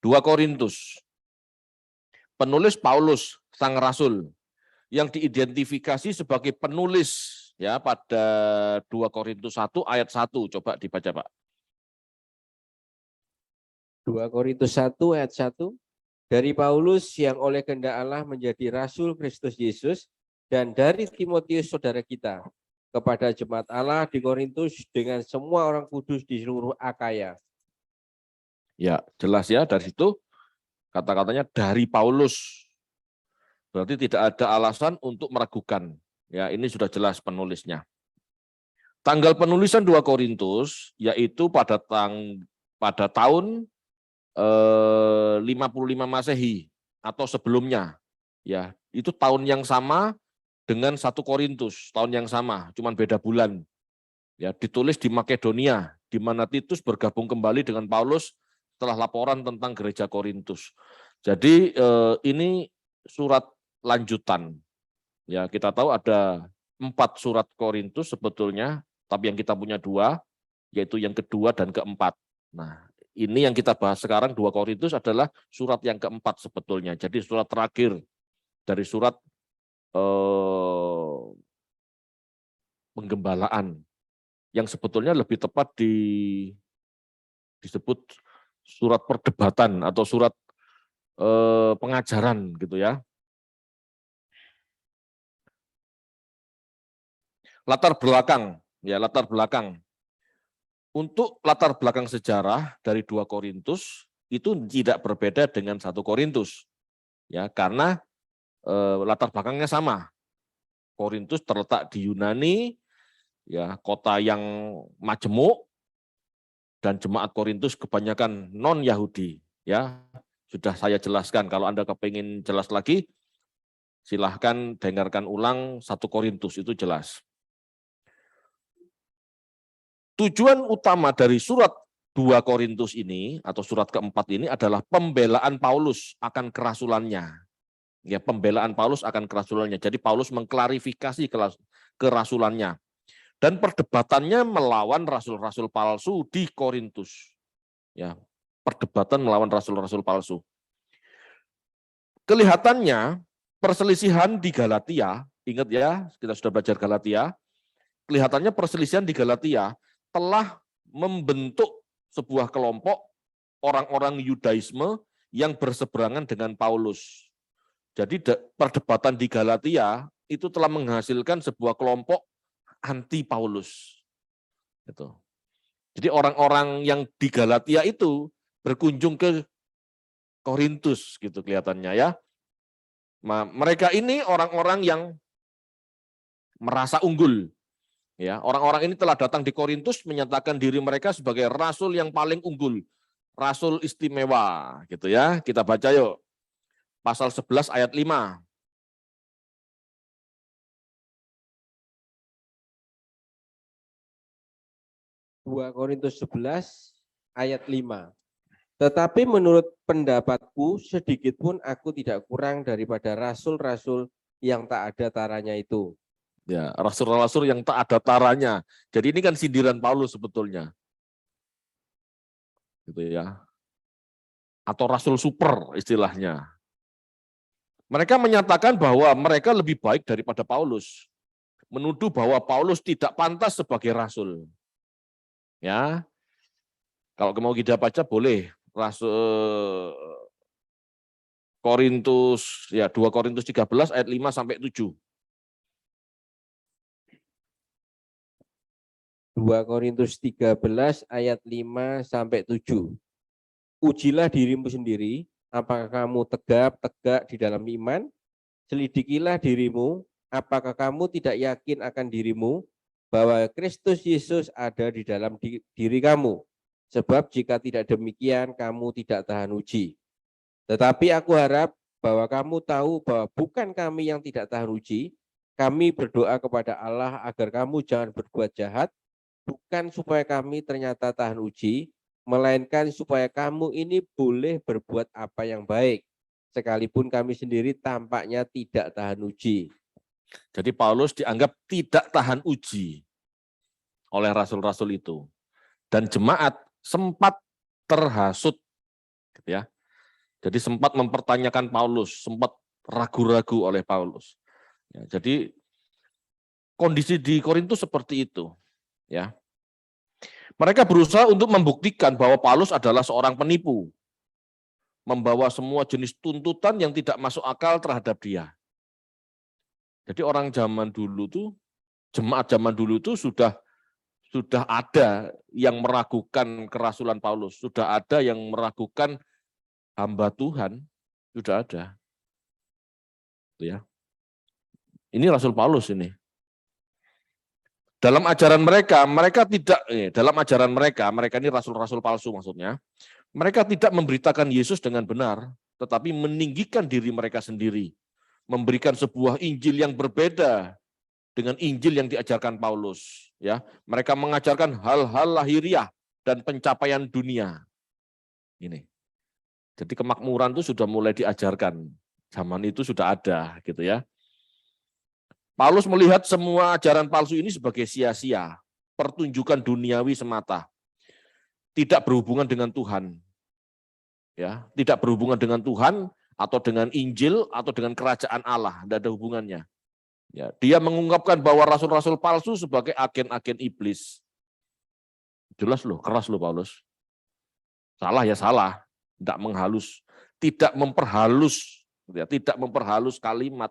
2 Korintus. Penulis Paulus, sang rasul, yang diidentifikasi sebagai penulis ya pada 2 Korintus 1 ayat 1. Coba dibaca, Pak. 2 Korintus 1 ayat 1. Dari Paulus yang oleh kehendak Allah menjadi rasul Kristus Yesus, dan dari Timotius saudara kita, kepada jemaat Allah di Korintus dengan semua orang kudus di seluruh Akaya. Ya, jelas ya dari situ kata-katanya dari Paulus. Berarti tidak ada alasan untuk meragukan. Ya, ini sudah jelas penulisnya. Tanggal penulisan 2 Korintus yaitu pada tahun 55 Masehi atau sebelumnya. Ya, itu tahun yang sama dengan 1 Korintus, tahun yang sama, cuman beda bulan. Ya, ditulis di Makedonia, di mana Titus bergabung kembali dengan Paulus setelah laporan tentang gereja Korintus. Jadi ini surat lanjutan. Ya, kita tahu ada 4 surat Korintus sebetulnya, tapi yang kita punya 2, yaitu yang kedua dan keempat. Nah, ini yang kita bahas sekarang 2 Korintus adalah surat yang keempat sebetulnya. Jadi surat terakhir dari surat penggembalaan, yang sebetulnya lebih tepat disebut surat perdebatan atau surat pengajaran gitu ya. Latar belakang, ya latar belakang. Untuk latar belakang sejarah dari 2 Korintus itu tidak berbeda dengan 1 Korintus. Ya, karena latar belakangnya sama. Korintus terletak di Yunani, ya, kota yang majemuk, dan jemaat Korintus kebanyakan non-Yahudi. Ya, sudah saya jelaskan. Kalau Anda kepingin jelas lagi, silahkan dengarkan ulang 1 Korintus, itu jelas. Tujuan utama dari surat 2 Korintus ini, atau surat keempat ini adalah pembelaan Paulus akan kerasulannya. Ya, pembelaan Paulus akan kerasulannya. Jadi Paulus mengklarifikasi kerasulannya. Dan perdebatannya melawan rasul-rasul palsu di Korintus. Ya, perdebatan melawan rasul-rasul palsu. Kelihatannya perselisihan di Galatia, ingat ya, kita sudah belajar Galatia, kelihatannya perselisihan di Galatia telah membentuk sebuah kelompok orang-orang Yudaisme yang berseberangan dengan Paulus. Jadi perdebatan di Galatia itu telah menghasilkan sebuah kelompok anti Paulus. Gitu. Jadi orang-orang yang di Galatia itu berkunjung ke Korintus gitu kelihatannya ya. Mereka ini orang-orang yang merasa unggul. Ya, orang-orang ini telah datang di Korintus menyatakan diri mereka sebagai rasul yang paling unggul, rasul istimewa, gitu ya. Kita baca yuk. Pasal 11 ayat 5. Dua Korintus 11 ayat 5. Tetapi menurut pendapatku sedikit pun aku tidak kurang daripada rasul-rasul yang tak ada taranya itu. Ya, rasul-rasul yang tak ada taranya. Jadi ini kan sindiran Paulus sebetulnya. Gitu ya. Atau rasul super istilahnya. Mereka menyatakan bahwa mereka lebih baik daripada Paulus. Menuduh bahwa Paulus tidak pantas sebagai rasul. Ya. Kalau mau kita baca boleh. Rasul Korintus ya 2 Korintus 13 ayat 5 sampai 7. 2 Korintus 13 ayat 5 sampai 7. Ujilah dirimu sendiri, apakah kamu tegak di dalam iman? Selidikilah dirimu, apakah kamu tidak yakin akan dirimu bahwa Kristus Yesus ada di dalam diri kamu? Sebab jika tidak demikian, kamu tidak tahan uji. Tetapi aku harap bahwa kamu tahu bahwa bukan kami yang tidak tahan uji, kami berdoa kepada Allah agar kamu jangan berbuat jahat, bukan supaya kami ternyata tahan uji, melainkan supaya kamu ini boleh berbuat apa yang baik, sekalipun kami sendiri tampaknya tidak tahan uji. Jadi Paulus dianggap tidak tahan uji oleh rasul-rasul itu. Dan jemaat sempat terhasut gitu ya. Jadi sempat mempertanyakan Paulus, sempat ragu-ragu oleh Paulus. Ya, jadi kondisi di Korintus seperti itu. Ya, mereka berusaha untuk membuktikan bahwa Paulus adalah seorang penipu, membawa semua jenis tuntutan yang tidak masuk akal terhadap dia. Jadi orang zaman dulu tuh, jemaat zaman dulu tuh sudah ada yang meragukan kerasulan Paulus, sudah ada yang meragukan hamba Tuhan, sudah ada. Ya. Ini Rasul Paulus ini. Dalam ajaran mereka tidak, dalam ajaran mereka ini rasul-rasul palsu maksudnya, mereka tidak memberitakan Yesus dengan benar, tetapi meninggikan diri mereka sendiri, memberikan sebuah Injil yang berbeda dengan Injil yang diajarkan Paulus. Ya, mereka mengajarkan hal-hal lahiriah dan pencapaian dunia. Ini. Jadi kemakmuran itu sudah mulai diajarkan, zaman itu sudah ada, gitu ya. Paulus melihat semua ajaran palsu ini sebagai sia-sia, pertunjukan duniawi semata, tidak berhubungan dengan Tuhan. Ya, tidak berhubungan dengan Tuhan atau dengan Injil atau dengan kerajaan Allah, tidak ada hubungannya. Ya, dia mengungkapkan bahwa rasul-rasul palsu sebagai agen-agen iblis. Jelas loh, keras loh Paulus. Salah ya salah, tidak menghalus, tidak memperhalus, ya, tidak memperhalus kalimat.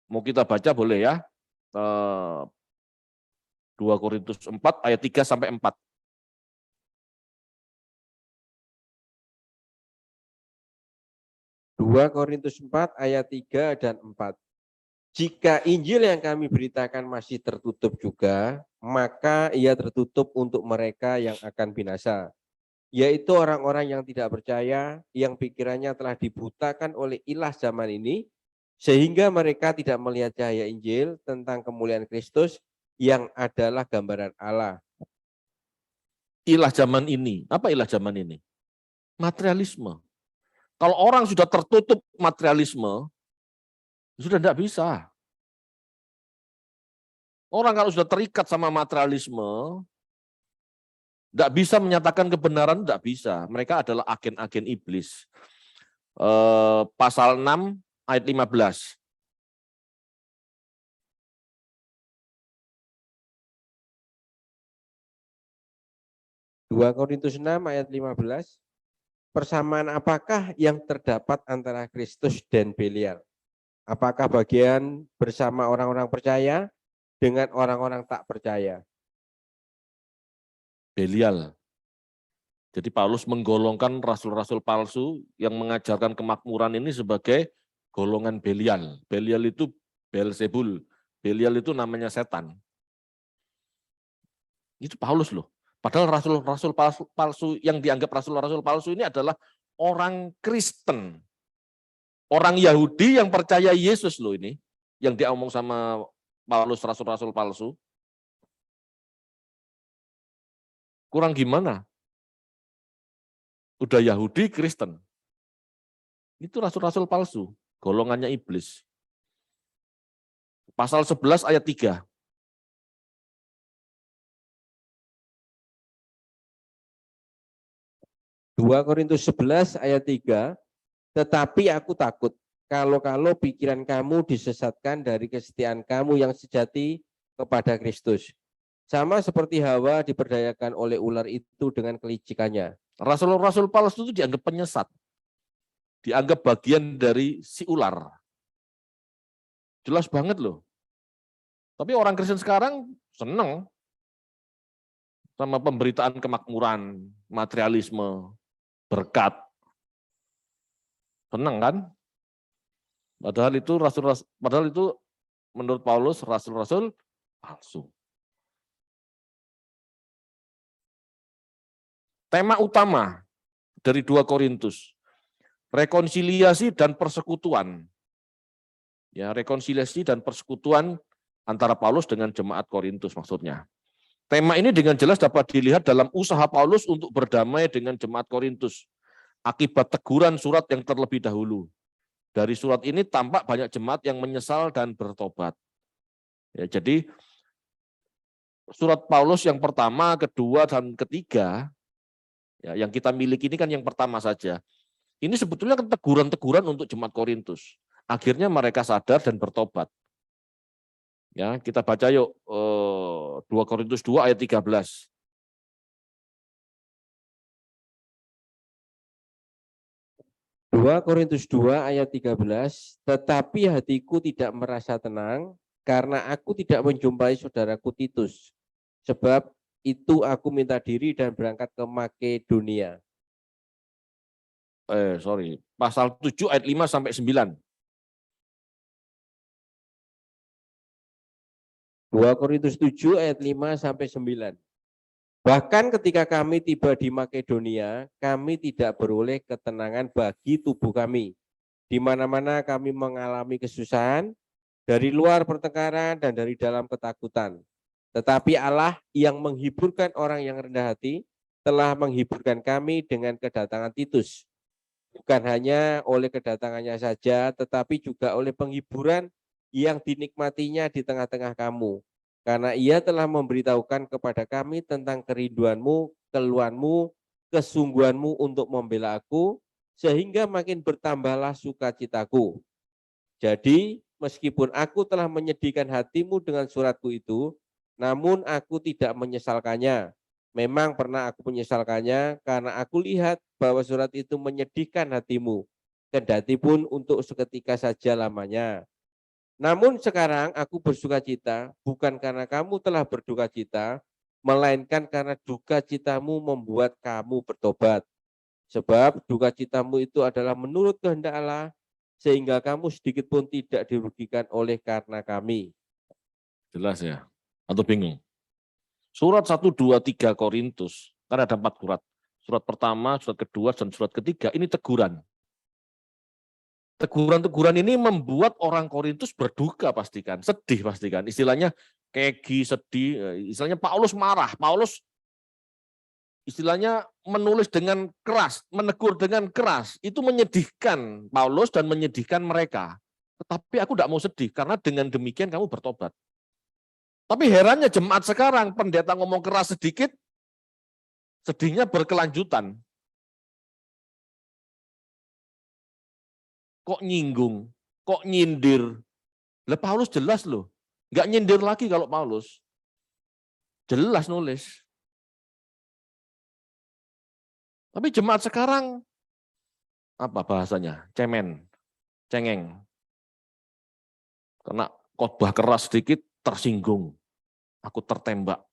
Mau kita baca boleh ya, 2 Korintus 4 ayat 3 sampai 4. Dua Korintus 4 ayat 3 dan 4. Jika Injil yang kami beritakan masih tertutup juga, maka ia tertutup untuk mereka yang akan binasa, yaitu orang-orang yang tidak percaya, yang pikirannya telah dibutakan oleh ilah zaman ini, sehingga mereka tidak melihat cahaya Injil tentang kemuliaan Kristus yang adalah gambaran Allah. Ilah zaman ini, apa ilah zaman ini? Materialisme. Kalau orang sudah tertutup materialisme, sudah tidak bisa. Orang kalau sudah terikat sama materialisme, tidak bisa menyatakan kebenaran, tidak bisa. Mereka adalah agen-agen iblis. Pasal 6 ayat 15. Dua Korintus 6 ayat 15. Persamaan apakah yang terdapat antara Kristus dan Belial? Apakah bagian bersama orang-orang percaya dengan orang-orang tak percaya? Belial. Jadi Paulus menggolongkan rasul-rasul palsu yang mengajarkan kemakmuran ini sebagai golongan Belial. Belial itu Beelzebul. Belial itu namanya setan. Itu Paulus loh. Padahal rasul-rasul palsu yang dianggap rasul-rasul palsu ini adalah orang Kristen. Orang Yahudi yang percaya Yesus loh ini. Yang diomong sama Paulus rasul-rasul palsu. Kurang gimana? Udah Yahudi, Kristen. Itu rasul-rasul palsu. Golongannya iblis. Pasal 11 ayat 3. Dua Korintus 11 ayat 3. Tetapi aku takut kalau pikiran kamu disesatkan dari kesetiaan kamu yang sejati kepada Kristus. Sama seperti Hawa diperdayakan oleh ular itu dengan kelicikannya. Rasul-rasul palsu itu dianggap penyesat. Dianggap bagian dari si ular. Jelas banget loh. Tapi orang Kristen sekarang seneng sama pemberitaan kemakmuran, materialisme, berkat. Seneng kan? Padahal itu menurut Paulus rasul-rasul palsu. Tema utama dari 2 Korintus, rekonsiliasi dan persekutuan. Ya, rekonsiliasi dan persekutuan antara Paulus dengan jemaat Korintus maksudnya. Tema ini dengan jelas dapat dilihat dalam usaha Paulus untuk berdamai dengan jemaat Korintus akibat teguran surat yang terlebih dahulu. Dari surat ini tampak banyak jemaat yang menyesal dan bertobat. Ya, jadi surat Paulus yang pertama, kedua, dan ketiga Ya, yang kita miliki ini kan yang pertama saja. Ini sebetulnya kan teguran-teguran untuk jemaat Korintus. Akhirnya mereka sadar dan bertobat. Ya, kita baca yuk 2 Korintus 2 ayat 13. 2 Korintus 2 ayat 13, tetapi hatiku tidak merasa tenang karena aku tidak menjumpai saudaraku Titus. Sebab itu aku minta diri dan berangkat ke Makedonia. Pasal 7 ayat 5 sampai 9. 2 Korintus 7 ayat 5 sampai 9. Bahkan ketika kami tiba di Makedonia, kami tidak beroleh ketenangan bagi tubuh kami. Di mana-mana kami mengalami kesusahan, dari luar pertengkaran dan dari dalam ketakutan. Tetapi Allah yang menghiburkan orang yang rendah hati, telah menghiburkan kami dengan kedatangan Titus. Bukan hanya oleh kedatangannya saja, tetapi juga oleh penghiburan yang dinikmatinya di tengah-tengah kamu. Karena ia telah memberitahukan kepada kami tentang kerinduanmu, keluhanmu, kesungguhanmu untuk membela aku, sehingga makin bertambahlah sukacitaku. Jadi, meskipun aku telah menyedihkan hatimu dengan suratku itu, namun aku tidak menyesalkannya. Memang pernah aku menyesalkannya karena aku lihat bahwa surat itu menyedihkan hatimu, kendati pun untuk seketika saja lamanya. Namun sekarang aku bersuka cita, bukan karena kamu telah berduka cita, melainkan karena duka citamu membuat kamu bertobat. Sebab duka citamu itu adalah menurut kehendak Allah, sehingga kamu sedikit pun tidak dirugikan oleh karena kami. Jelas ya? Atau bingung? Surat 1, 2, 3 Korintus, kan ada 4 surat. Surat pertama, surat kedua, dan surat ketiga, ini teguran. Teguran-teguran ini membuat orang Korintus berduka pastikan, sedih pastikan. Istilahnya kegi, sedih, istilahnya Paulus marah. Paulus istilahnya menulis dengan keras, menegur dengan keras. Itu menyedihkan Paulus dan menyedihkan mereka. Tetapi aku tidak mau sedih, karena dengan demikian kamu bertobat. Tapi herannya jemaat sekarang, pendeta ngomong keras sedikit, sedihnya berkelanjutan. Kok nyinggung, kok nyindir. Lah Paulus jelas loh, nggak nyindir lagi kalau Paulus. Jelas nulis. Tapi jemaat sekarang, apa bahasanya? Cemen, cengeng. Karena khotbah keras sedikit, tersinggung. Aku tertembak.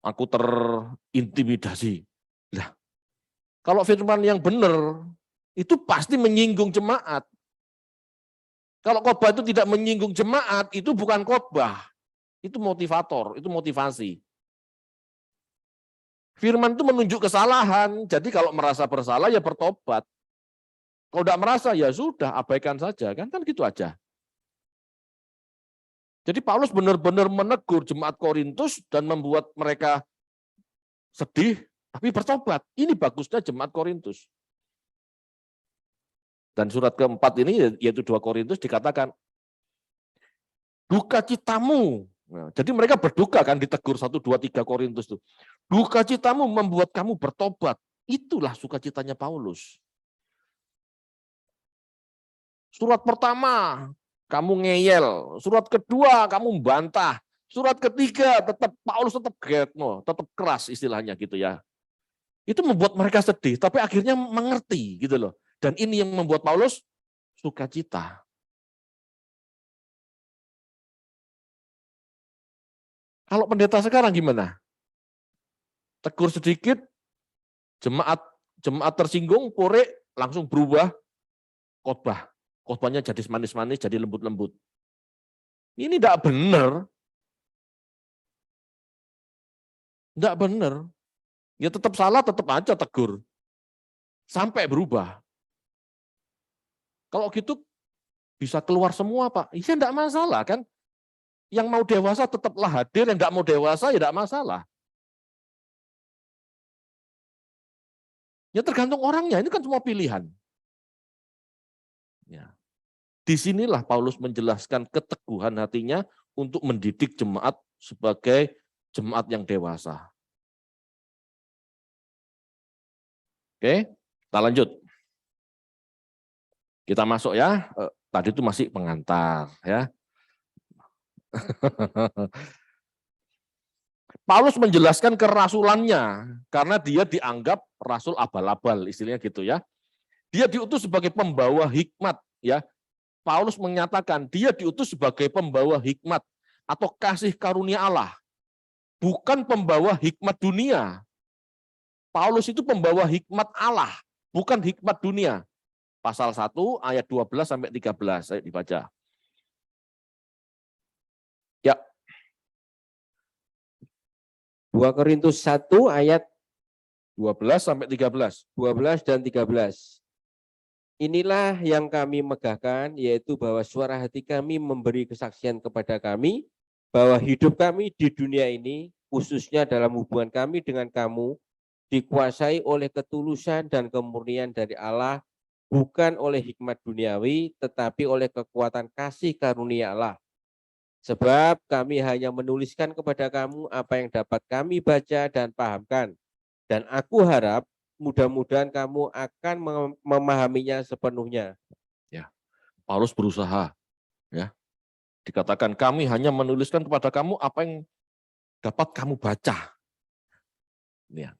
Aku terintimidasi. Lah, kalau firman yang benar, itu pasti menyinggung jemaat. Kalau khotbah itu tidak menyinggung jemaat, itu bukan khotbah. Itu motivator, itu motivasi. Firman itu menunjuk kesalahan, jadi kalau merasa bersalah ya bertobat. Kalau tidak merasa ya sudah, abaikan saja, kan gitu aja. Jadi Paulus benar-benar menegur jemaat Korintus dan membuat mereka sedih, tapi bertobat. Ini bagusnya jemaat Korintus. Dan surat keempat ini, yaitu 2 Korintus, dikatakan, duka citamu. Nah, jadi mereka berduka kan, ditegur 1, 2, 3 Korintus itu. Duka citamu membuat kamu bertobat. Itulah sukacitanya Paulus. Surat pertama, kamu ngeyel. Surat kedua, kamu membantah. Surat ketiga, Paulus tetap getno, tetap keras istilahnya gitu ya. Itu membuat mereka sedih, tapi akhirnya mengerti gitu loh. Dan ini yang membuat Paulus sukacita. Kalau pendeta sekarang gimana? Tegur sedikit, jemaat tersinggung, pore langsung berubah khotbah. Khotbahnya jadi manis-manis, jadi lembut-lembut. Ini tidak benar. Tidak benar. Ya tetap salah, tetap aja tegur. Sampai berubah. Kalau gitu bisa keluar semua, Pak. Iya enggak masalah kan. Yang mau dewasa tetaplah hadir, yang enggak mau dewasa ya enggak masalah. Ya tergantung orangnya, ini kan semua pilihan. Ya. Disinilah Paulus menjelaskan keteguhan hatinya untuk mendidik jemaat sebagai jemaat yang dewasa. Oke, kita lanjut. Kita masuk ya. Tadi itu masih pengantar ya. Paulus menjelaskan kerasulannya karena dia dianggap rasul abal-abal, istilahnya gitu ya. Dia diutus sebagai pembawa hikmat ya. Paulus menyatakan dia diutus sebagai pembawa hikmat atau kasih karunia Allah, bukan pembawa hikmat dunia. Paulus itu pembawa hikmat Allah, bukan hikmat dunia. Pasal 1 ayat 12 sampai 13, ayo dibaca. Ya. 2 Korintus 1 ayat 12 sampai 13. 12 dan 13. Inilah yang kami megahkan, yaitu bahwa suara hati kami memberi kesaksian kepada kami, bahwa hidup kami di dunia ini, khususnya dalam hubungan kami dengan kamu, dikuasai oleh ketulusan dan kemurnian dari Allah, bukan oleh hikmat duniawi, tetapi oleh kekuatan kasih karunia Allah. Sebab kami hanya menuliskan kepada kamu apa yang dapat kami baca dan pahamkan. Dan aku harap mudah-mudahan kamu akan memahaminya sepenuhnya. Ya, Paulus berusaha. Ya, dikatakan kami hanya menuliskan kepada kamu apa yang dapat kamu baca. Ya.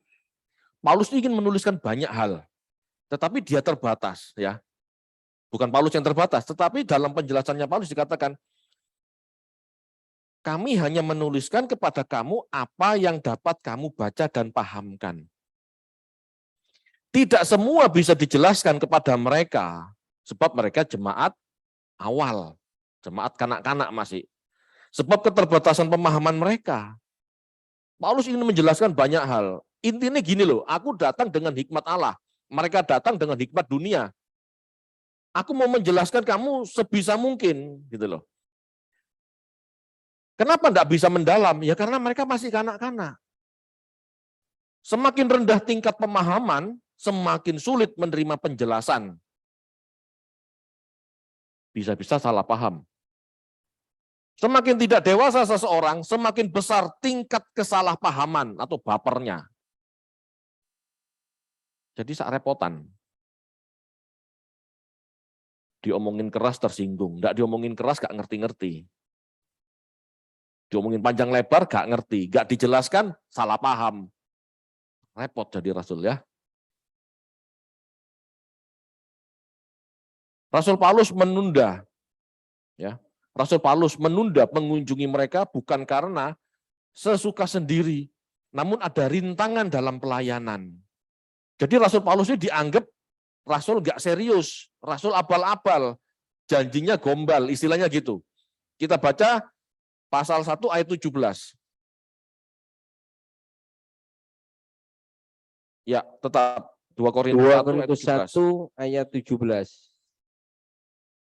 Paulus ingin menuliskan banyak hal, tetapi dia terbatas. Ya, bukan Paulus yang terbatas, tetapi dalam penjelasannya Paulus dikatakan kami hanya menuliskan kepada kamu apa yang dapat kamu baca dan pahamkan. Tidak semua bisa dijelaskan kepada mereka, sebab mereka jemaat awal, jemaat kanak-kanak masih. Sebab keterbatasan pemahaman mereka. Paulus ingin menjelaskan banyak hal. Intinya gini loh, aku datang dengan hikmat Allah, mereka datang dengan hikmat dunia. Aku mau menjelaskan kamu sebisa mungkin, gitu loh. Kenapa enggak bisa mendalam? Ya karena mereka masih kanak-kanak. Semakin rendah tingkat pemahaman, semakin sulit menerima penjelasan. Bisa-bisa salah paham. Semakin tidak dewasa seseorang, semakin besar tingkat kesalahpahaman atau bapernya. Jadi repotan. Diomongin keras tersinggung, enggak diomongin keras gak ngerti-ngerti. Diomongin panjang lebar gak ngerti, gak dijelaskan salah paham. Repot jadi rasul ya. Rasul Paulus menunda, ya. Rasul Paulus menunda mengunjungi mereka bukan karena sesuka sendiri, namun ada rintangan dalam pelayanan. Jadi Rasul Paulus ini dianggap rasul gak serius, rasul abal-abal, janjinya gombal, istilahnya gitu. Kita baca pasal 1 ayat 17. Ya, tetap 2 Korintus 1 ayat 17.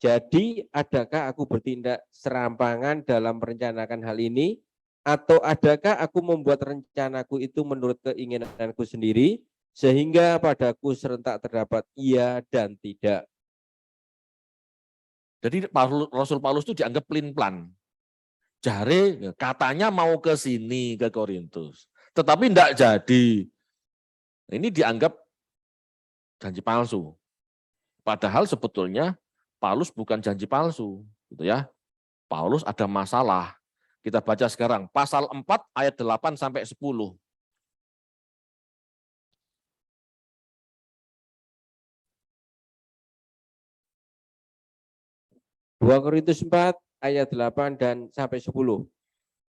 Jadi, adakah aku bertindak serampangan dalam merencanakan hal ini? Atau adakah aku membuat rencanaku itu menurut keinginanku sendiri, sehingga padaku serentak terdapat iya dan tidak? Jadi Rasul Paulus itu dianggap pelin-pelan. Jare katanya mau ke sini, ke Korintus. Tetapi tidak jadi. Ini dianggap janji palsu. Padahal sebetulnya Paulus bukan janji palsu, gitu ya. Paulus ada masalah. Kita baca sekarang pasal 4 ayat 8 sampai 10. Dua Korintus 4 ayat 8 dan sampai 10.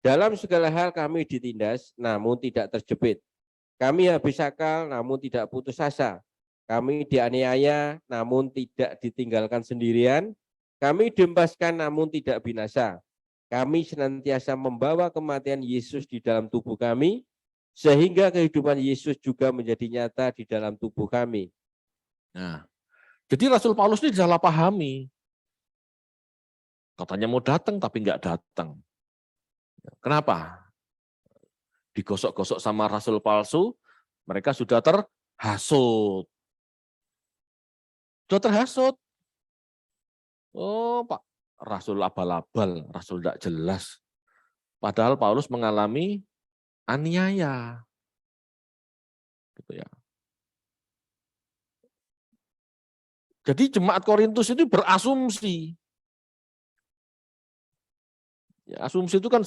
Dalam segala hal kami ditindas, namun tidak terjepit. Kami habis akal, namun tidak putus asa. Kami dianiaya, namun tidak ditinggalkan sendirian. Kami dihempaskan, namun tidak binasa. Kami senantiasa membawa kematian Yesus di dalam tubuh kami, sehingga kehidupan Yesus juga menjadi nyata di dalam tubuh kami. Nah, jadi Rasul Paulus ini disalah pahami. Katanya mau datang, tapi nggak datang. Kenapa? Digosok-gosok sama rasul palsu, mereka sudah terhasut. Sudah terhasut. Oh, Pak, rasul abal-abal, rasul tidak jelas. Padahal Paulus mengalami aniaya. Gitu ya. Jadi jemaat Korintus itu berasumsi. Ya, asumsi itu kan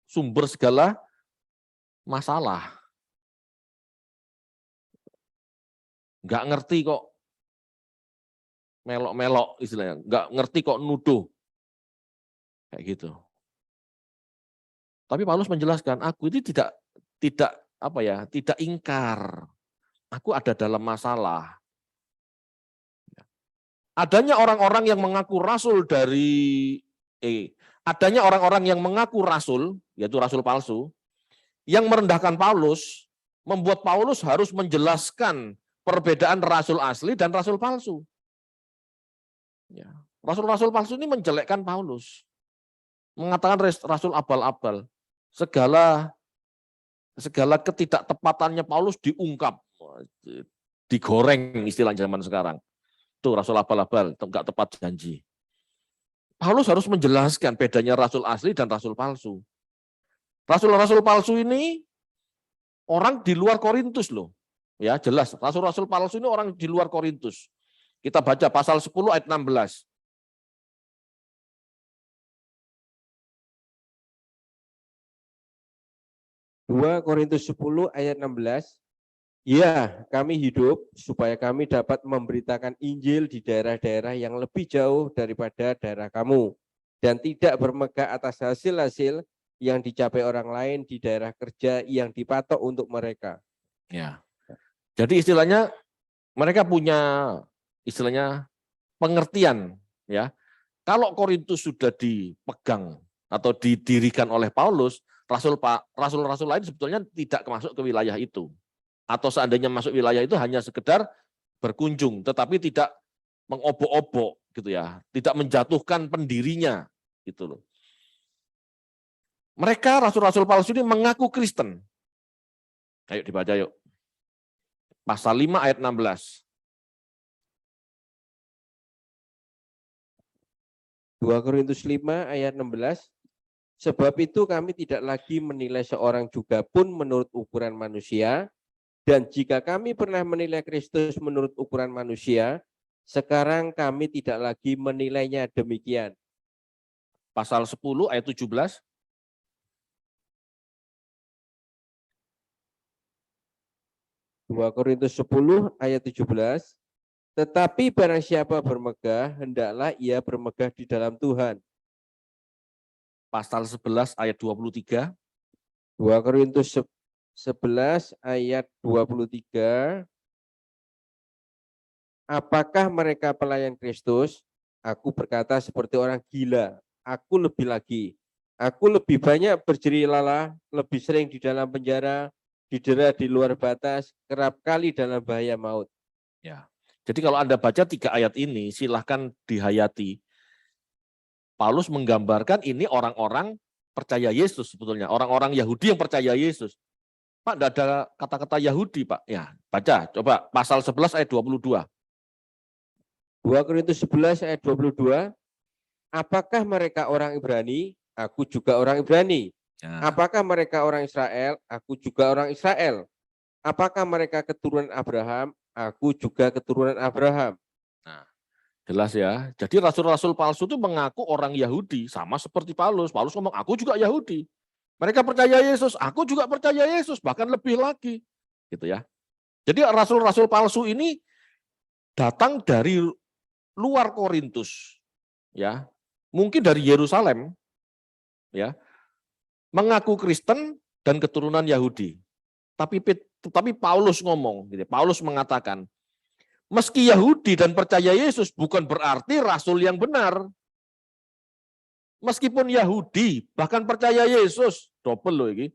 sumber segala masalah. Nggak ngerti kok melok-melok istilahnya, nggak ngerti kok nuduh. Kayak gitu. Tapi Paulus menjelaskan, aku itu tidak ingkar. Aku ada dalam masalah. Adanya orang-orang yang mengaku rasul adanya orang-orang yang mengaku rasul, yaitu rasul palsu, yang merendahkan Paulus, membuat Paulus harus menjelaskan perbedaan rasul asli dan rasul palsu. Ya. Rasul-rasul palsu ini menjelekkan Paulus, mengatakan rasul abal-abal, segala ketidaktepatannya Paulus diungkap, digoreng istilah zaman sekarang. Tuh rasul abal-abal, enggak tepat janji. Paulus harus menjelaskan bedanya rasul asli dan rasul palsu. Rasul-rasul palsu ini orang di luar Korintus loh. Ya, jelas. Rasul-rasul palsu ini orang di luar Korintus. Kita baca pasal 10 ayat 16. Korintus 10 ayat 16. Ya, kami hidup supaya kami dapat memberitakan Injil di daerah-daerah yang lebih jauh daripada daerah kamu, dan tidak bermegah atas hasil-hasil yang dicapai orang lain di daerah kerja yang dipatok untuk mereka. Ya. Jadi istilahnya mereka punya istilahnya pengertian, ya. Kalau Korintus sudah dipegang atau didirikan oleh Paulus, rasul-rasul lain sebetulnya tidak masuk ke wilayah itu. Atau seandainya masuk wilayah itu hanya sekedar berkunjung, tetapi tidak mengobok-obok gitu ya, tidak menjatuhkan pendirinya gitu loh. Mereka rasul-rasul palsu ini mengaku Kristen. Ayo dibaca yuk. Pasal 5 ayat 16. 2 Korintus 5 ayat 16. Sebab itu kami tidak lagi menilai seorang juga pun menurut ukuran manusia, dan jika kami pernah menilai Kristus menurut ukuran manusia, sekarang kami tidak lagi menilainya demikian. Pasal 10 ayat 17. Korintus 10 ayat 17. Tetapi barang siapa bermegah, hendaklah ia bermegah di dalam Tuhan. Pasal 11 ayat 23. 2 Korintus 11 ayat 23. Apakah mereka pelayan Kristus? Aku berkata seperti orang gila. Aku lebih lagi. Aku lebih banyak berjeri-lala, lebih sering di dalam penjara, didera di luar batas, kerap kali dalam bahaya maut. Ya. Jadi kalau Anda baca 3 ayat ini, silahkan dihayati. Paulus menggambarkan ini orang-orang percaya Yesus sebetulnya, orang-orang Yahudi yang percaya Yesus. Pak, tidak ada kata-kata Yahudi, Pak. Ya, baca, coba pasal 11 ayat 22. 2 Korintus 11 ayat 22. Apakah mereka orang Ibrani? Aku juga orang Ibrani. Ya. Apakah mereka orang Israel? Aku juga orang Israel. Apakah mereka keturunan Abraham? Aku juga keturunan Abraham. Nah, jelas ya. Jadi rasul-rasul palsu itu mengaku orang Yahudi, sama seperti Paulus. Paulus ngomong, aku juga Yahudi. Mereka percaya Yesus, aku juga percaya Yesus, bahkan lebih lagi. Gitu ya. Jadi rasul-rasul palsu ini datang dari luar Korintus. Ya. Mungkin dari Yerusalem. Ya. Mengaku Kristen dan keturunan Yahudi. Tapi Paulus ngomong, gitu. Paulus mengatakan, meski Yahudi dan percaya Yesus bukan berarti rasul yang benar. Meskipun Yahudi bahkan percaya Yesus, double loh ini.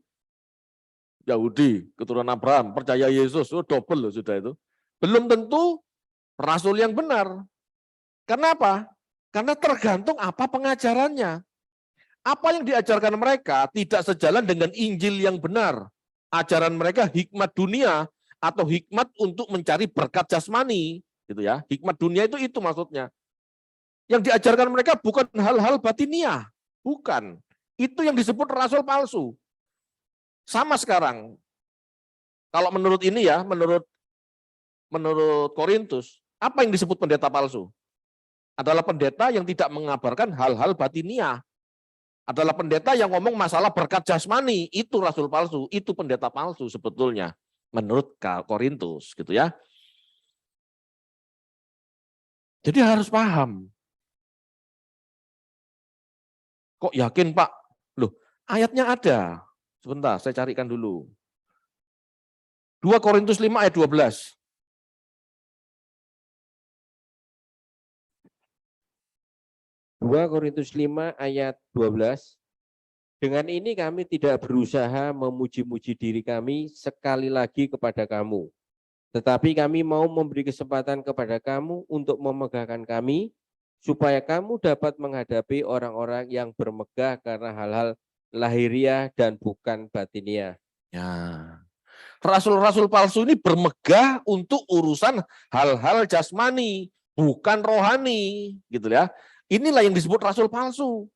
Yahudi, keturunan Abraham, percaya Yesus, double loh sudah itu. Belum tentu rasul yang benar. Kenapa? Karena tergantung apa pengajarannya. Apa yang diajarkan mereka tidak sejalan dengan Injil yang benar. Ajaran mereka hikmat dunia atau hikmat untuk mencari berkat jasmani, gitu ya. Hikmat dunia itu maksudnya. Yang diajarkan mereka bukan hal-hal batiniah, bukan. Itu yang disebut rasul palsu. Sama sekarang. Kalau menurut ini ya, menurut Korintus, Apa yang disebut pendeta palsu? Adalah pendeta yang tidak mengabarkan hal-hal batiniah. Adalah pendeta yang ngomong masalah berkat jasmani. Itu rasul palsu, itu pendeta palsu sebetulnya. Menurut Korintus, gitu ya. Jadi harus paham. Kok yakin Pak? Loh, ayatnya ada. Sebentar, saya carikan dulu. 2 Korintus 5 ayat 12. 2 Korintus 5 ayat 12. Dengan ini kami tidak berusaha memuji-muji diri kami sekali lagi kepada kamu. Tetapi kami mau memberi kesempatan kepada kamu untuk memegahkan kami, supaya kamu dapat menghadapi orang-orang yang bermegah karena hal-hal lahiriah dan bukan batiniah. Ya. Rasul-rasul palsu ini bermegah untuk urusan hal-hal jasmani, bukan rohani, gitu ya. Inilah yang disebut rasul palsu.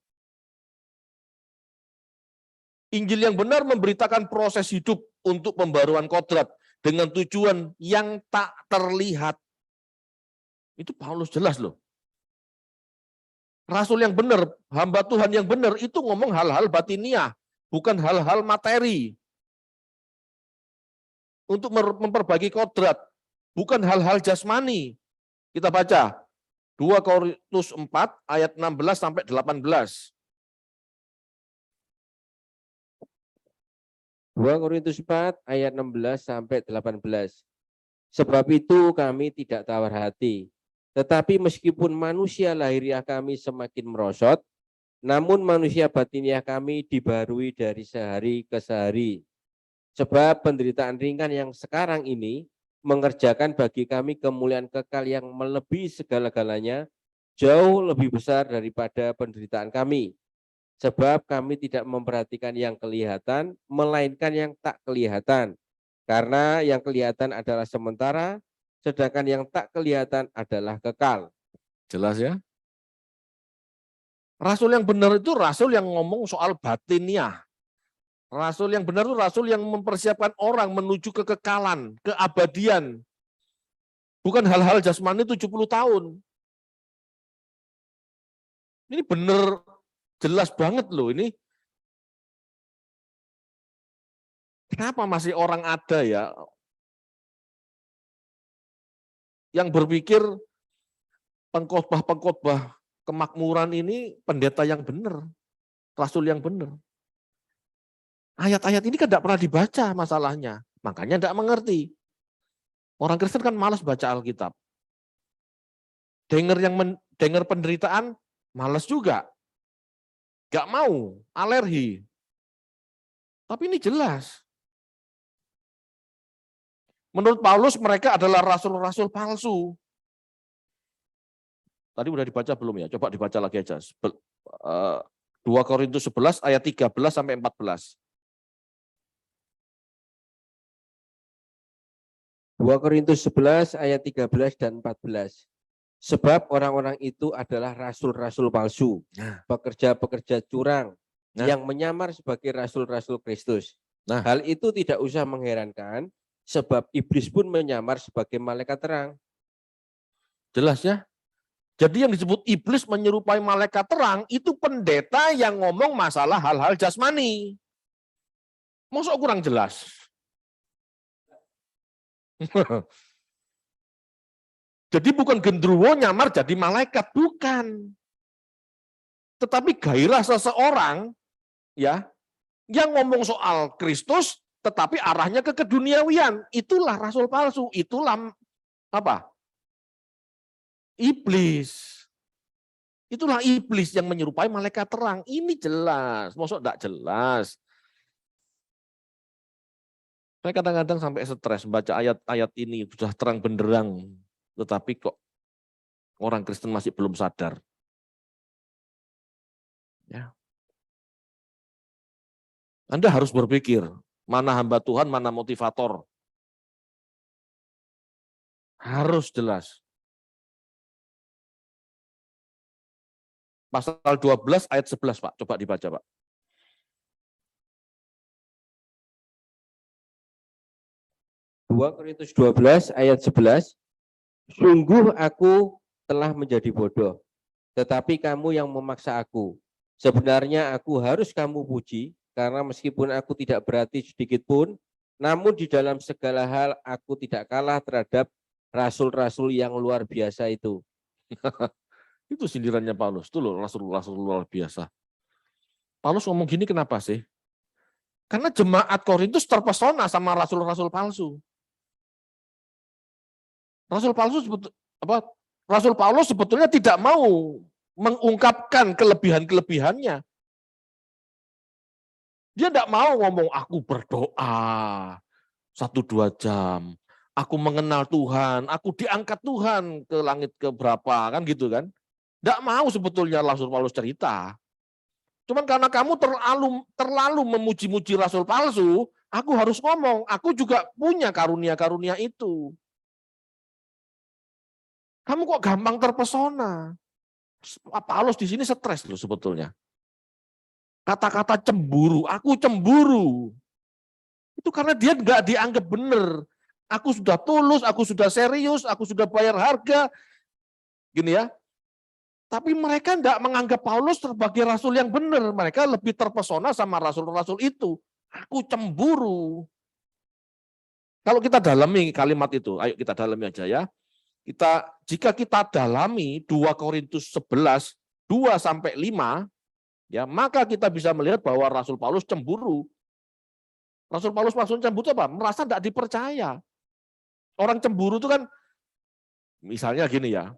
Injil yang benar memberitakan proses hidup untuk pembaruan kodrat dengan tujuan yang tak terlihat. Itu Paulus jelas loh. Rasul yang benar, hamba Tuhan yang benar itu ngomong hal-hal batiniah, bukan hal-hal materi. Untuk memperbaiki kodrat, bukan hal-hal jasmani. Kita baca 2 Korintus 4 ayat 16 sampai 18. 2 Korintus 4 ayat 16 sampai 18. Sebab itu kami tidak tawar hati, tetapi meskipun manusia lahiriah kami semakin merosot, namun manusia batiniah kami dibarui dari sehari ke sehari. Sebab penderitaan ringan yang sekarang ini mengerjakan bagi kami kemuliaan kekal yang melebihi segala-galanya, jauh lebih besar daripada penderitaan kami. Sebab kami tidak memperhatikan yang kelihatan, melainkan yang tak kelihatan. Karena yang kelihatan adalah sementara, sedangkan yang tak kelihatan adalah kekal. Jelas ya? Rasul yang benar itu rasul yang ngomong soal batiniah. Rasul yang benar itu rasul yang mempersiapkan orang menuju kekekalan, keabadian. Bukan hal-hal jasmani 70 tahun. Ini benar jelas banget loh ini. Kenapa masih orang ada ya yang berpikir pengkhotbah-pengkhotbah kemakmuran ini pendeta yang benar, rasul yang benar. Ayat-ayat ini kan tidak pernah dibaca masalahnya, makanya tidak mengerti. Orang Kristen kan malas baca Alkitab. Dengar penderitaan, malas juga. Gak mau, alergi. Tapi ini jelas. Menurut Paulus mereka adalah rasul-rasul palsu. Tadi udah dibaca belum ya? Coba dibaca lagi aja. 2 Korintus 11 ayat 13 sampai 14. 2 Korintus 11 ayat 13 dan 14. Sebab orang-orang itu adalah rasul-rasul palsu, pekerja-pekerja curang, yang menyamar sebagai rasul-rasul Kristus. Hal itu tidak usah mengherankan, sebab iblis pun menyamar sebagai malaikat terang. Jelas ya? Jadi yang disebut iblis menyerupai malaikat terang, itu pendeta yang ngomong masalah hal-hal jasmani. Masa kurang jelas? Jadi bukan gendruwo nyamar jadi malaikat, bukan. Tetapi gairah seseorang ya yang ngomong soal Kristus tetapi arahnya ke keduniawian, itulah rasul palsu, itulah apa? Iblis. Itulah iblis yang menyerupai malaikat terang. Ini jelas, maksud enggak jelas. Saya kadang-kadang sampai stres baca ayat-ayat ini sudah terang benderang, tetapi kok orang Kristen masih belum sadar. Ya. Anda harus berpikir, mana hamba Tuhan, mana motivator. Harus jelas. Pasal 12 ayat 11, Pak. Coba dibaca, Pak. Korintus 12 ayat 11. Sungguh aku telah menjadi bodoh, tetapi kamu yang memaksa aku. Sebenarnya aku harus kamu puji, karena meskipun aku tidak berarti sedikit pun, namun di dalam segala hal aku tidak kalah terhadap rasul-rasul yang luar biasa itu. Itu sindirannya Paulus. Itu loh rasul-rasul luar biasa. Paulus ngomong gini kenapa sih? Karena jemaat Korintus terpesona sama rasul-rasul palsu. Rasul palsu Rasul Paulus sebetulnya tidak mau mengungkapkan kelebihan-kelebihannya. Dia tidak mau ngomong aku berdoa 1-2 jam, aku mengenal Tuhan, aku diangkat Tuhan ke langit ke berapa, kan gitu kan. Tidak mau sebetulnya Rasul Paulus cerita. Cuman karena kamu terlalu memuji-muji rasul palsu, aku harus ngomong, aku juga punya karunia-karunia itu. Kamu kok gampang terpesona? Paulus di sini stres loh sebetulnya. Kata-kata cemburu, aku cemburu. Itu karena dia nggak dianggap benar. Aku sudah tulus, aku sudah serius, aku sudah bayar harga. Gini ya. Tapi mereka tidak menganggap Paulus sebagai rasul yang benar. Mereka lebih terpesona sama rasul-rasul itu. Aku cemburu. Kalau kita dalami kalimat itu, ayo kita dalami aja ya. Jika kita dalami 2 Korintus 11, 2-5, ya, maka kita bisa melihat bahwa Rasul Paulus cemburu. Rasul Paulus maksudnya cemburu itu apa? Merasa tidak dipercaya. Orang cemburu itu kan, misalnya gini ya,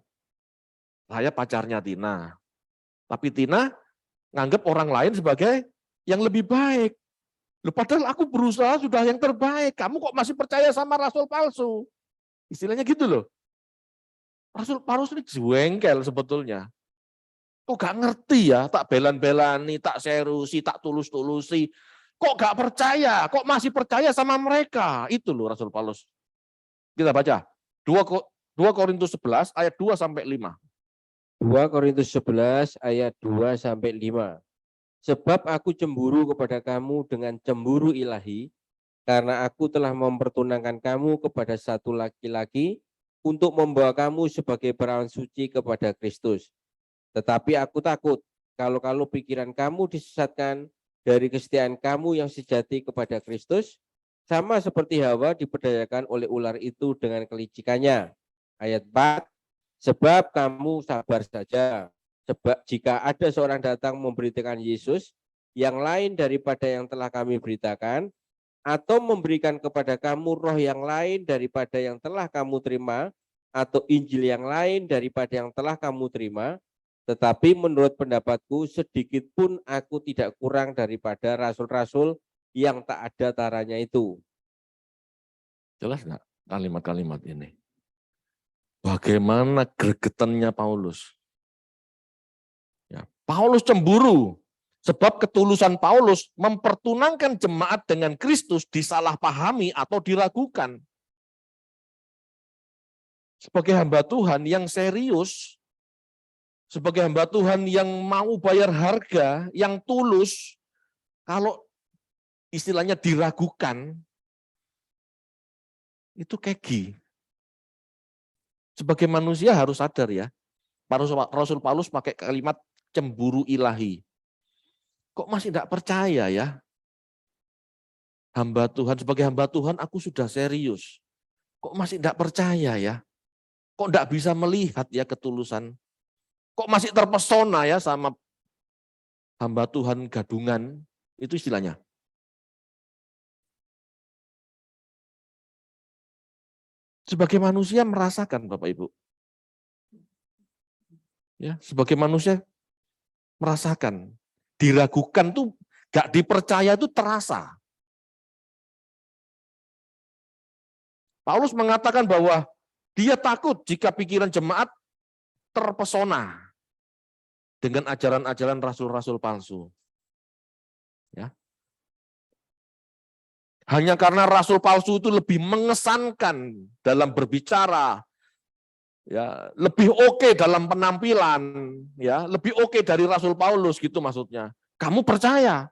saya pacarnya Tina, tapi Tina nganggap orang lain sebagai yang lebih baik. Loh, padahal aku berusaha sudah yang terbaik, kamu kok masih percaya sama rasul palsu? Istilahnya gitu loh. Rasul Paulus ini jengkel sebetulnya. Kok gak ngerti ya, tak belan-belani, tak serusi, tak tulus-tulusi. Kok gak percaya, kok masih percaya sama mereka? Itu loh Rasul Paulus. Kita baca, 2 Korintus 11 ayat 2-5. 2 Korintus 11 ayat 2-5. Sebab aku cemburu kepada kamu dengan cemburu ilahi, karena aku telah mempertunangkan kamu kepada satu laki-laki untuk membawa kamu sebagai perawan suci kepada Kristus. Tetapi aku takut kalau pikiran kamu disesatkan dari kesetiaan kamu yang sejati kepada Kristus, sama seperti Hawa diperdayakan oleh ular itu dengan kelicikannya. Ayat 4, sebab kamu sabar saja, sebab jika ada seorang datang memberitakan Yesus yang lain daripada yang telah kami beritakan, atau memberikan kepada kamu roh yang lain daripada yang telah kamu terima, atau Injil yang lain daripada yang telah kamu terima, tetapi menurut pendapatku sedikit pun aku tidak kurang daripada rasul-rasul yang tak ada taranya itu. Jelas nggak kalimat-kalimat ini? Bagaimana gregetannya Paulus? Ya, Paulus cemburu, sebab ketulusan Paulus mempertunangkan jemaat dengan Kristus disalahpahami atau diragukan. Sebagai hamba Tuhan yang serius, sebagai hamba Tuhan yang mau bayar harga, yang tulus, kalau istilahnya diragukan, itu kegi. Sebagai manusia harus sadar ya, Rasul Paulus pakai kalimat cemburu ilahi. Kok masih tidak percaya ya? Hamba Tuhan, sebagai hamba Tuhan aku sudah serius. Kok masih tidak percaya ya? Kok tidak bisa melihat ya ketulusan? Kok masih terpesona ya sama hamba Tuhan gadungan? Itu istilahnya. Sebagai manusia merasakan Bapak Ibu. Ya, sebagai manusia merasakan. Diragukan tuh gak dipercaya itu terasa. Paulus mengatakan bahwa dia takut jika pikiran jemaat terpesona dengan ajaran-ajaran rasul-rasul palsu. Ya. Hanya karena rasul palsu itu lebih mengesankan dalam berbicara, ya, lebih oke dalam penampilan, ya, lebih oke dari Rasul Paulus gitu maksudnya. Kamu percaya?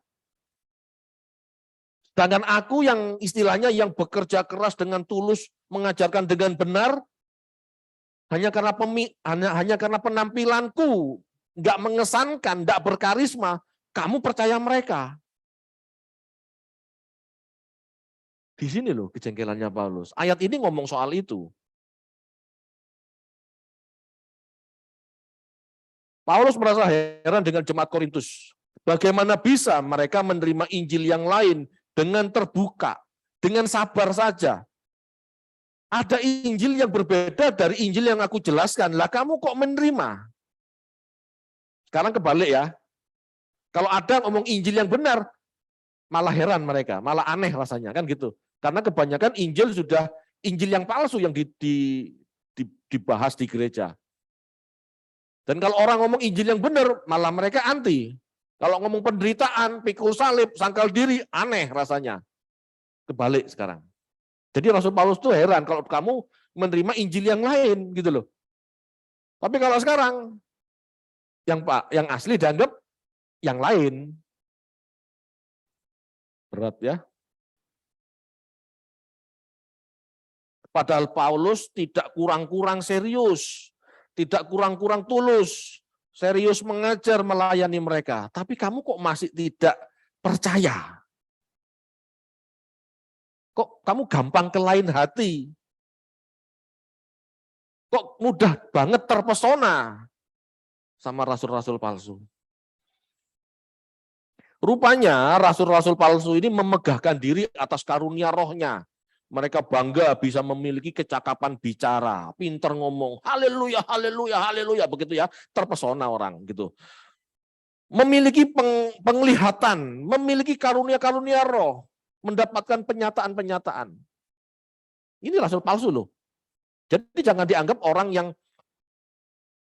Sedangkan aku yang istilahnya yang bekerja keras dengan tulus, mengajarkan dengan benar, hanya karena penampilanku nggak mengesankan, nggak berkarisma, kamu percaya mereka. Di sini loh kejengkelannya Paulus. Ayat ini ngomong soal itu. Paulus merasa heran dengan jemaat Korintus. Bagaimana bisa mereka menerima Injil yang lain dengan terbuka, dengan sabar saja. Ada Injil yang berbeda dari Injil yang aku jelaskan. Lah kamu kok menerima? Sekarang kebalik ya. Kalau ada ngomong Injil yang benar, malah heran mereka, malah aneh rasanya kan gitu. Karena kebanyakan Injil sudah Injil yang palsu yang dibahas di gereja. Dan kalau orang ngomong Injil yang benar, malah mereka anti. Kalau ngomong penderitaan, pikul salib, sangkal diri, aneh rasanya. Kebalik sekarang. Jadi Rasul Paulus tuh heran kalau kamu menerima Injil yang lain gitu loh. Tapi kalau sekarang yang asli dianggap yang lain. Berat ya. Padahal Paulus tidak kurang-kurang serius, tidak kurang-kurang tulus, serius mengajar melayani mereka. Tapi kamu kok masih tidak percaya? Kok kamu gampang ke lain hati? Kok mudah banget terpesona sama rasul-rasul palsu? Rupanya rasul-rasul palsu ini memegahkan diri atas karunia rohnya. Mereka bangga bisa memiliki kecakapan bicara, pinter ngomong, haleluya, haleluya, haleluya, begitu ya, terpesona orang gitu. Memiliki penglihatan, memiliki karunia-karunia roh, mendapatkan penyataan-penyataan. Ini rasul palsu loh. Jadi jangan dianggap orang yang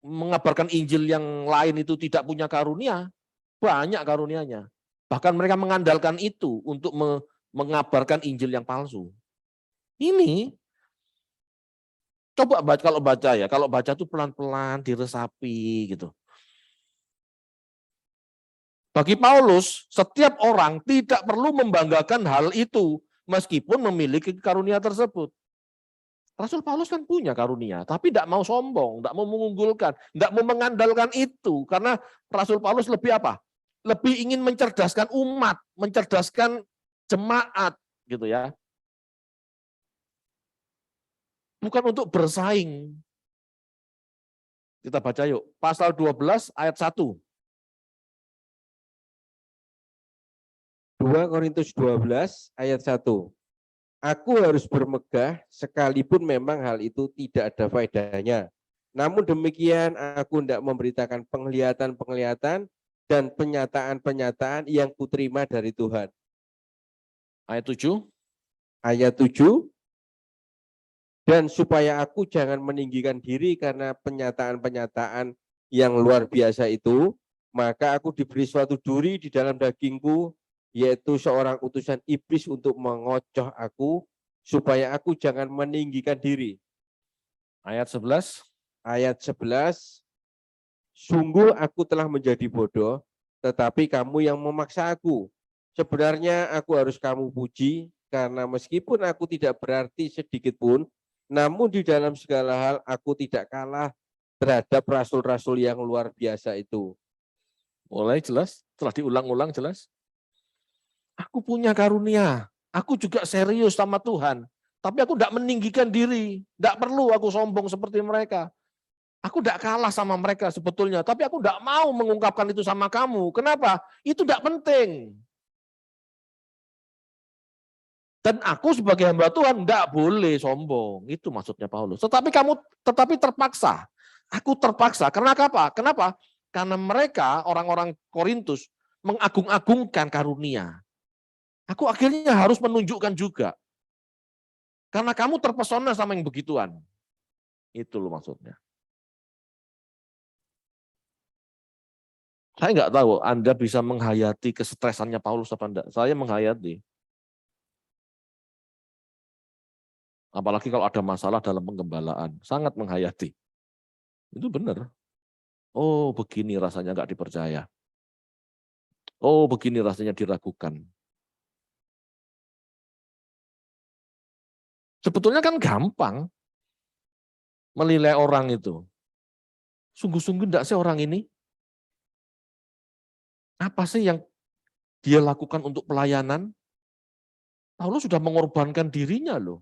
mengabarkan Injil yang lain itu tidak punya karunia. Banyak karunianya. Bahkan mereka mengandalkan itu untuk mengabarkan Injil yang palsu. Ini coba baca kalau baca tuh pelan-pelan diresapi gitu. Bagi Paulus, setiap orang tidak perlu membanggakan hal itu meskipun memiliki karunia tersebut. Rasul Paulus kan punya karunia, tapi tidak mau sombong, tidak mau mengunggulkan, tidak mau mengandalkan itu. Karena Rasul Paulus lebih apa? Lebih ingin mencerdaskan umat, mencerdaskan jemaat, gitu ya. Bukan untuk bersaing. Kita baca yuk, pasal 12 ayat 1. 2 Korintus 12 ayat 1. Aku harus bermegah sekalipun memang hal itu tidak ada faedahnya. Namun demikian aku tidak memberitakan penglihatan-penglihatan dan penyataan-penyataan yang kuterima dari Tuhan. Ayat 7. Ayat 7. Dan supaya aku jangan meninggikan diri karena penyataan-penyataan yang luar biasa itu, maka aku diberi suatu duri di dalam dagingku, yaitu seorang utusan iblis untuk mengocoh aku, supaya aku jangan meninggikan diri. Ayat 11. Ayat 11, sungguh aku telah menjadi bodoh, tetapi kamu yang memaksa aku. Sebenarnya aku harus kamu puji, karena meskipun aku tidak berarti sedikit pun, namun di dalam segala hal aku tidak kalah terhadap rasul-rasul yang luar biasa itu. Mulai jelas, setelah diulang-ulang jelas. Aku punya karunia, aku juga serius sama Tuhan. Tapi aku tidak meninggikan diri, tidak perlu aku sombong seperti mereka. Aku tidak kalah sama mereka sebetulnya, tapi aku tidak mau mengungkapkan itu sama kamu. Kenapa? Itu tidak penting. Dan aku sebagai hamba Tuhan tidak boleh sombong. Itu maksudnya Paulus. Tetapi terpaksa. Aku terpaksa. Karena apa? Kenapa? Karena mereka, orang-orang Korintus, mengagung-agungkan karunia. Aku akhirnya harus menunjukkan juga. Karena kamu terpesona sama yang begituan. Itu loh maksudnya. Saya nggak tahu Anda bisa menghayati kesetresannya Paulus apa enggak. Saya menghayati. Apalagi kalau ada masalah dalam penggembalaan. Sangat menghayati. Itu benar. Oh begini rasanya nggak dipercaya. Oh begini rasanya diragukan. Sebetulnya kan gampang. menilai orang itu. Sungguh-sungguh enggak sih orang ini? Apa sih yang dia lakukan untuk pelayanan? Paulus sudah mengorbankan dirinya loh.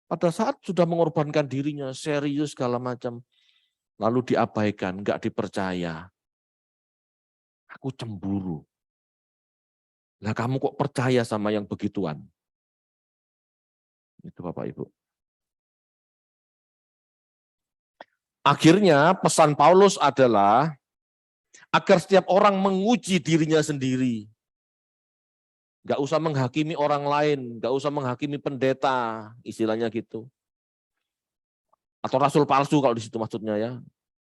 Pada saat sudah mengorbankan dirinya, serius segala macam, lalu diabaikan, enggak dipercaya. Aku cemburu. Nah kamu kok percaya sama yang begituan? Itu Bapak Ibu. Akhirnya pesan Paulus adalah agar setiap orang menguji dirinya sendiri. Nggak usah menghakimi orang lain, nggak usah menghakimi pendeta, istilahnya gitu. Atau rasul palsu kalau di situ maksudnya ya.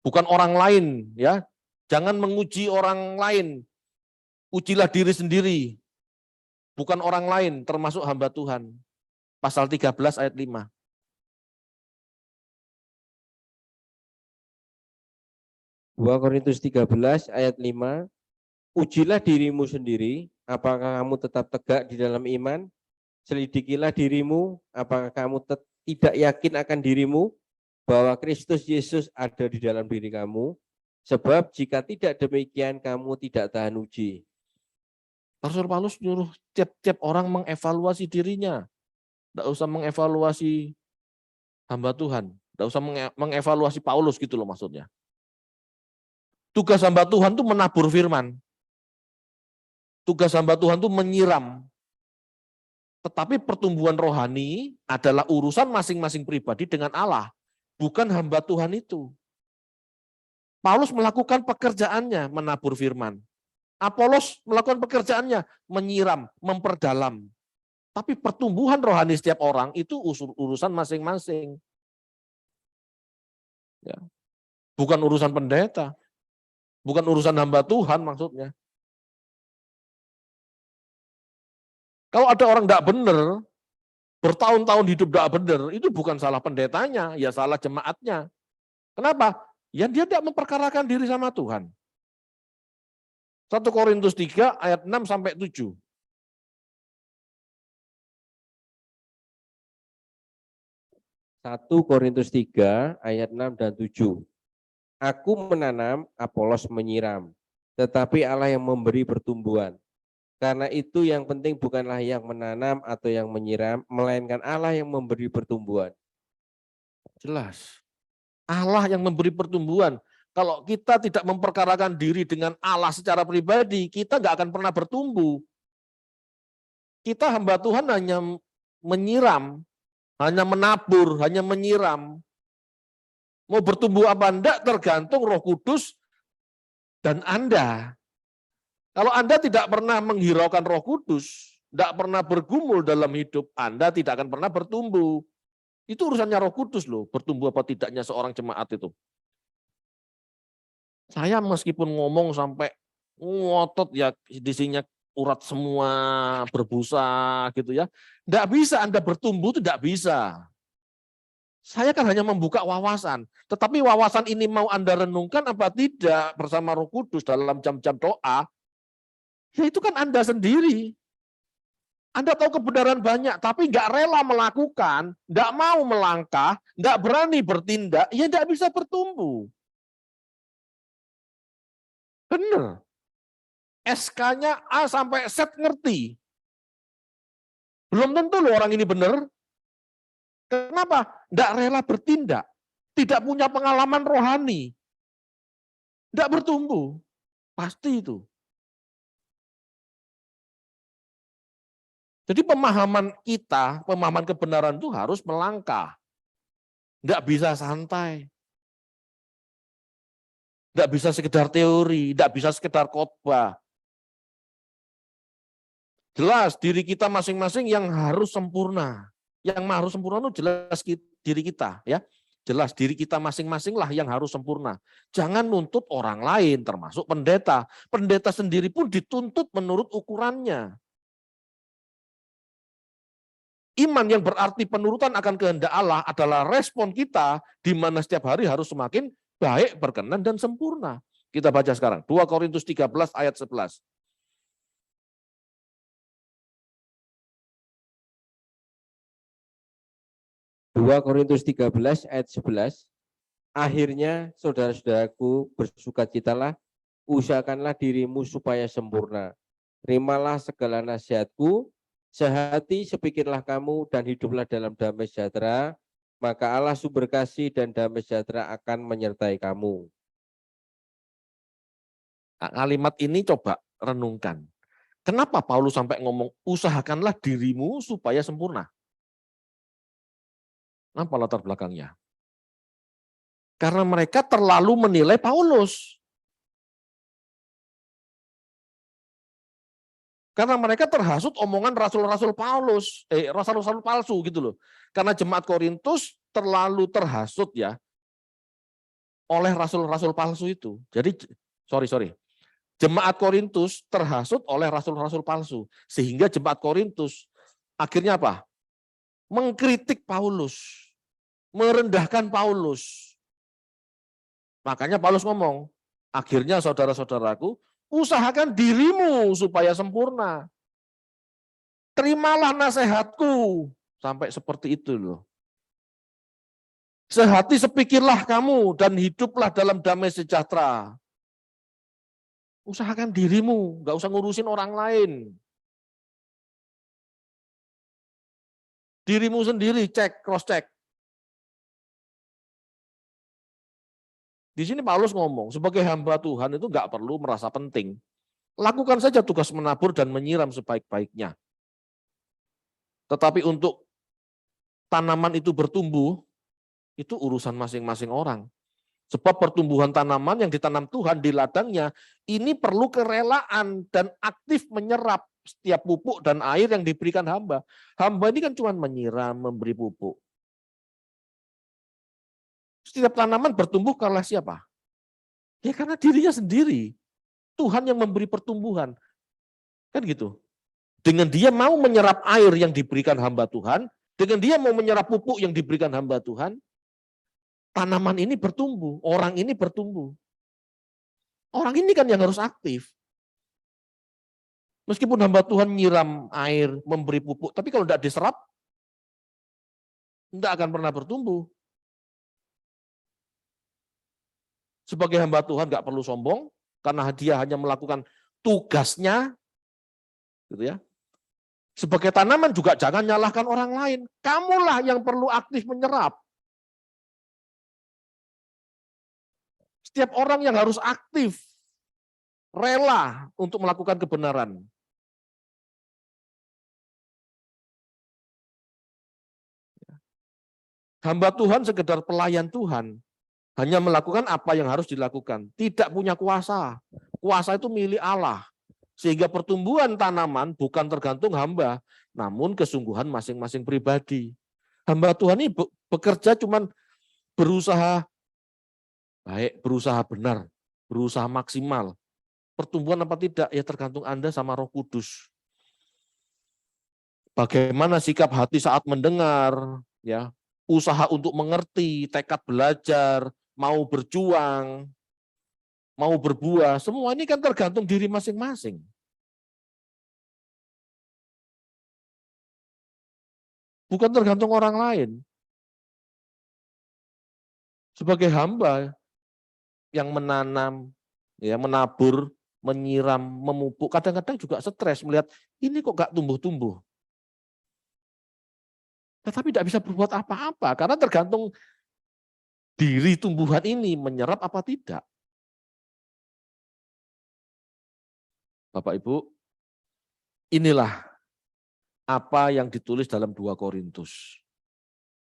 Bukan orang lain ya. Jangan menguji orang lain. Ujilah diri sendiri. Bukan orang lain termasuk hamba Tuhan. Pasal 13 ayat 5. Dua Korintus 13 ayat 5. Ujilah dirimu sendiri, apakah kamu tetap tegak di dalam iman? Selidikilah dirimu, apakah kamu tidak yakin akan dirimu bahwa Kristus Yesus ada di dalam diri kamu? Sebab jika tidak demikian, kamu tidak tahan uji. Rasul Paulus nyuruh tiap-tiap orang mengevaluasi dirinya. Tidak usah mengevaluasi hamba Tuhan. Tidak usah mengevaluasi Paulus gitu loh maksudnya. Tugas hamba Tuhan itu menabur firman. Tugas hamba Tuhan itu menyiram. Tetapi pertumbuhan rohani adalah urusan masing-masing pribadi dengan Allah. Bukan hamba Tuhan itu. Paulus melakukan pekerjaannya menabur firman. Apolos melakukan pekerjaannya menyiram, memperdalam. Tapi pertumbuhan rohani setiap orang itu urusan masing-masing. Ya. Bukan urusan pendeta. Bukan urusan hamba Tuhan maksudnya. Kalau ada orang tidak benar, bertahun-tahun hidup tidak benar, itu bukan salah pendetanya, ya salah jemaatnya. Kenapa? Ya dia tidak memperkarakan diri sama Tuhan. 1 Korintus 3 ayat 6 sampai 7. 1 Korintus 3 ayat 6 dan 7. Aku menanam, Apolos menyiram, tetapi Allah yang memberi pertumbuhan. Karena itu yang penting bukanlah yang menanam atau yang menyiram, melainkan Allah yang memberi pertumbuhan. Jelas. Allah yang memberi pertumbuhan. Kalau kita tidak memperkarakan diri dengan Allah secara pribadi, kita nggak akan pernah bertumbuh. Kita hamba Tuhan hanya menyiram, hanya menabur, hanya menyiram. Mau bertumbuh apa enggak tergantung Roh Kudus dan Anda. Kalau Anda tidak pernah menghiraukan Roh Kudus, tidak pernah bergumul dalam hidup, Anda tidak akan pernah bertumbuh. Itu urusannya Roh Kudus loh, bertumbuh apa tidaknya seorang jemaat itu. Saya meskipun ngomong sampai ngotot ya, isinya urat semua, berbusa gitu ya. Tidak bisa Anda bertumbuh, tidak bisa. Saya kan hanya membuka wawasan. Tetapi wawasan ini mau Anda renungkan apa tidak bersama Roh Kudus dalam jam-jam doa, ya itu kan Anda sendiri. Anda tahu kebenaran banyak, tapi nggak rela melakukan, nggak mau melangkah, nggak berani bertindak, ya nggak bisa bertumbuh. Benar. SK-nya A sampai Z ngerti. Belum tentu loh orang ini benar. Kenapa? Nggak rela bertindak. Tidak punya pengalaman rohani. Nggak bertumbuh. Pasti itu. Jadi pemahaman kita, pemahaman kebenaran itu harus melangkah. Nggak bisa santai. Nggak bisa sekedar teori, nggak bisa sekedar khotbah. Jelas diri kita masing-masing yang harus sempurna. Yang harus sempurna itu jelas diri kita, ya. Jelas diri kita masing-masing lah yang harus sempurna. Jangan nuntut orang lain, termasuk pendeta. Pendeta sendiri pun dituntut menurut ukurannya. Iman yang berarti penurutan akan kehendak Allah adalah respon kita di mana setiap hari harus semakin baik, berkenan, dan sempurna. Kita baca sekarang, 2 Korintus 13 ayat 11. 2 Korintus 13 ayat 11. Akhirnya saudara-saudaraku bersukacitalah, usahakanlah dirimu supaya sempurna. Terimalah segala nasihatku, sehati sepikirlah kamu dan hiduplah dalam damai sejahtera, maka Allah sumber kasih dan damai sejahtera akan menyertai kamu. Kalimat ini coba renungkan. Kenapa Paulus sampai ngomong usahakanlah dirimu supaya sempurna? Apa latar belakangnya? Karena mereka terlalu menilai Paulus. Karena mereka terhasut omongan rasul-rasul Paulus, rasul-rasul palsu gitu loh. Karena jemaat Korintus terlalu terhasut ya oleh rasul-rasul palsu itu. Jadi sorry. Jemaat Korintus terhasut oleh rasul-rasul palsu. Sehingga jemaat Korintus akhirnya apa? Mengkritik Paulus, merendahkan Paulus. Makanya Paulus ngomong, akhirnya saudara-saudaraku, usahakan dirimu supaya sempurna. Terimalah nasihatku. Sampai seperti itu loh. Sehati sepikirlah kamu dan hiduplah dalam damai sejahtera. Usahakan dirimu, nggak usah ngurusin orang lain. Dirimu sendiri, cek, cross check. Di sini Paulus ngomong, sebagai hamba Tuhan itu nggak perlu merasa penting. Lakukan saja tugas menabur dan menyiram sebaik-baiknya. Tetapi untuk tanaman itu bertumbuh, itu urusan masing-masing orang. Sebab pertumbuhan tanaman yang ditanam Tuhan di ladangnya, ini perlu kerelaan dan aktif menyerap setiap pupuk dan air yang diberikan hamba. Hamba ini kan cuma menyiram, memberi pupuk. Setiap tanaman bertumbuh karena siapa? Ya karena dirinya sendiri. Tuhan yang memberi pertumbuhan. Kan gitu. Dengan dia mau menyerap air yang diberikan hamba Tuhan, dengan dia mau menyerap pupuk yang diberikan hamba Tuhan, tanaman ini bertumbuh, orang ini bertumbuh. Orang ini kan yang harus aktif. Meskipun hamba Tuhan nyiram air, memberi pupuk, tapi kalau tidak diserap, tidak akan pernah bertumbuh. Sebagai hamba Tuhan nggak perlu sombong, karena dia hanya melakukan tugasnya, gitu ya. Sebagai tanaman juga jangan nyalahkan orang lain. Kamulah yang perlu aktif menyerap. Setiap orang yang harus aktif, rela untuk melakukan kebenaran. Hamba Tuhan sekedar pelayan Tuhan, hanya melakukan apa yang harus dilakukan. Tidak punya kuasa. Kuasa itu milik Allah. Sehingga pertumbuhan tanaman bukan tergantung hamba, namun kesungguhan masing-masing pribadi. Hamba Tuhan ini bekerja cuman berusaha baik, berusaha benar, berusaha maksimal. Pertumbuhan apa tidak, ya tergantung Anda sama Roh Kudus. Bagaimana sikap hati saat mendengar, ya, usaha untuk mengerti, tekad belajar, mau berjuang, mau berbuah, semua ini kan tergantung diri masing-masing. Bukan tergantung orang lain. Sebagai hamba yang menanam, ya, menabur, menyiram, memupuk, kadang-kadang juga stres melihat ini kok gak tumbuh-tumbuh. Tetapi tidak bisa berbuat apa-apa karena tergantung diri tumbuhan ini menyerap apa tidak. Bapak Ibu, inilah apa yang ditulis dalam 2 Korintus.